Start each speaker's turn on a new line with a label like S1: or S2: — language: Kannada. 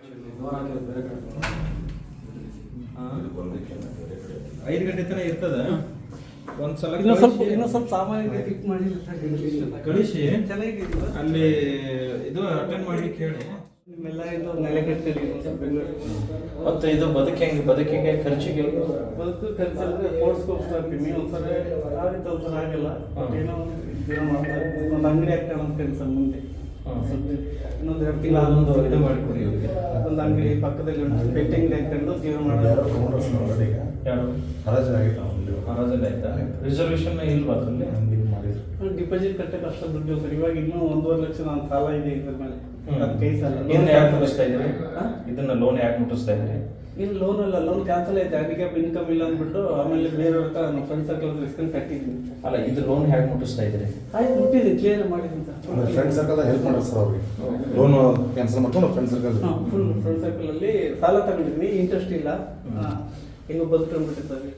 S1: 5 ಗಂಟೆ ತನಕ ಇರ್ತದ. ಒಂದ್ಸಲ
S2: ಇನ್ನೂ ಸ್ವಲ್ಪ ಸಾಮಾನ್ಯ ಫಿಟ್ ಮಾಡಿ
S1: ಕಳಿಸಿ
S2: ಚೆನ್ನಾಗಿದ್ದೀವಿ.
S1: ಅಲ್ಲಿ ಇದು ಅಟೆಂಡ್ ಮಾಡ್ಲಿಕ್ಕೆ ಹೇಳಿ.
S2: ನಿಮ್ಮೆಲ್ಲ ಇದು ನೆಲೆ ಕಟ್ತೀರಿ ಬೆಂಗಳೂರು.
S3: ಮತ್ತು ಇದು ಬದುಕಿಗೆ ಖರ್ಚಿಗೆ
S2: ಬದುಕು ಖರ್ಚಂದ್ರೆ ಓಡಿಸ್ಕೊಳ್ತೀನಿ ಒಂದ್ಸಲ ಆಗುತ್ತೆ, ಒಂದ್ಸಲ ಆಗಲ್ಲ. ಏನೋ ಜೀವನ ಮಾಡ್ತಾರೆ. ಒಂದು ಅಂಗಡಿ ಹಾಕ್ತಾರೆ ಅಂತ ಸರ್ ಮುಂದೆ ಇನ್ನೊಂದು 2 ತಿಂಗಳು
S3: ಇದು ಮಾಡಿಕೊಡಿ ಇವರಿಗೆ.
S2: ಒಂದು ಅಂಗಡಿ ಪಕ್ಕದಲ್ಲಿ ಪೆಟ್ಟಿ ಅಂಗಡಿ ಹಾಕೊಂಡು ಜೀವನ ಮಾಡೋದು.
S3: ಯಾರು ಹರಾಜಲ್ಲಿ ಆಯ್ತಾ? ರಿಸರ್ವೇಷನ್ ಇಲ್ವಾ ಅದರಲ್ಲಿ?
S2: ಡಿಪಾಸಿಟ್ ಕಟ್ಟಕ್ಕೆ ಅಷ್ಟು ದುಡ್ಡು ಸರ್. ಇವಾಗ ಇನ್ನೂ 1.5 ಲಕ್ಷ ನಾನು ಸಾಲ ಇದೆ ಇದ್ರ ಮೇಲೆ. ಕೈ ಸಾಲ.
S3: ಇದನ್ನ ಯಾಕೆ ಮುಟ್ಟಿಸ್ತಾ ಇದ್ರಿ? ಇದನ್ನ ಲೋನ್ ಯಾಕೆ ಮುಟ್ಟಿಸ್ತಾ ಇದ್ರಿ?
S2: ಇಲ್ಲಿ ಲೋನ್ ಅಲ್ಲ, ಲೋನ್ ಕ್ಯಾನ್ಸಲ್ ಆಯ್ತು. ಹ್ಯಾಂಡಿಕ್ಯಾಪ್ ಇನ್ಕಮ್ ಇಲ್ಲ ಅಂದ್ಬಿಟ್ಟು ಆಮೇಲೆ ಬೇರೆಯವ್ರ ಹತ್ರ ನಮ್ಮ ಫ್ರೆಂಡ್ ಸರ್ಕಲ್ ಇಸ್ಕೊಂಡು ಕಟ್ಟಿದ್ದೀನಿ.
S3: ಅಲ್ಲ, ಇದು ಲೋನ್ ಹೇಗೆ ಮುಟ್ಟಿಸ್ತಾ ಇದ್ರಿ?
S2: ಆಯ್ತು, ಮುಟ್ಟಿದೆ, ಕ್ಲಿಯರ್ ಮಾಡಿದ್ದೀನಿ ಸರ್.
S4: ಫ್ರೆಂಡ್ ಸರ್ಕಲ್ ಹೆಲ್ಪ್ ಮಾಡ್ರಿ ಸರ್ ಅವ್ರಿಗೆ. ಲೋನ್ ಕ್ಯಾನ್ಸಲ್ ಮಾಡ್ಕೊಂಡು friend circle
S2: full friend circle ಅಲ್ಲಿ ಸಾಲ ತಗೊಂಡಿದ್ದೀನಿ, ಇಂಟ್ರೆಸ್ಟ್ ಇಲ್ಲ. ಹೆಂಗೋ ಬದುಕೊಂಡ್ಬಿಟ್ಟಿರ್ತಾರೆ.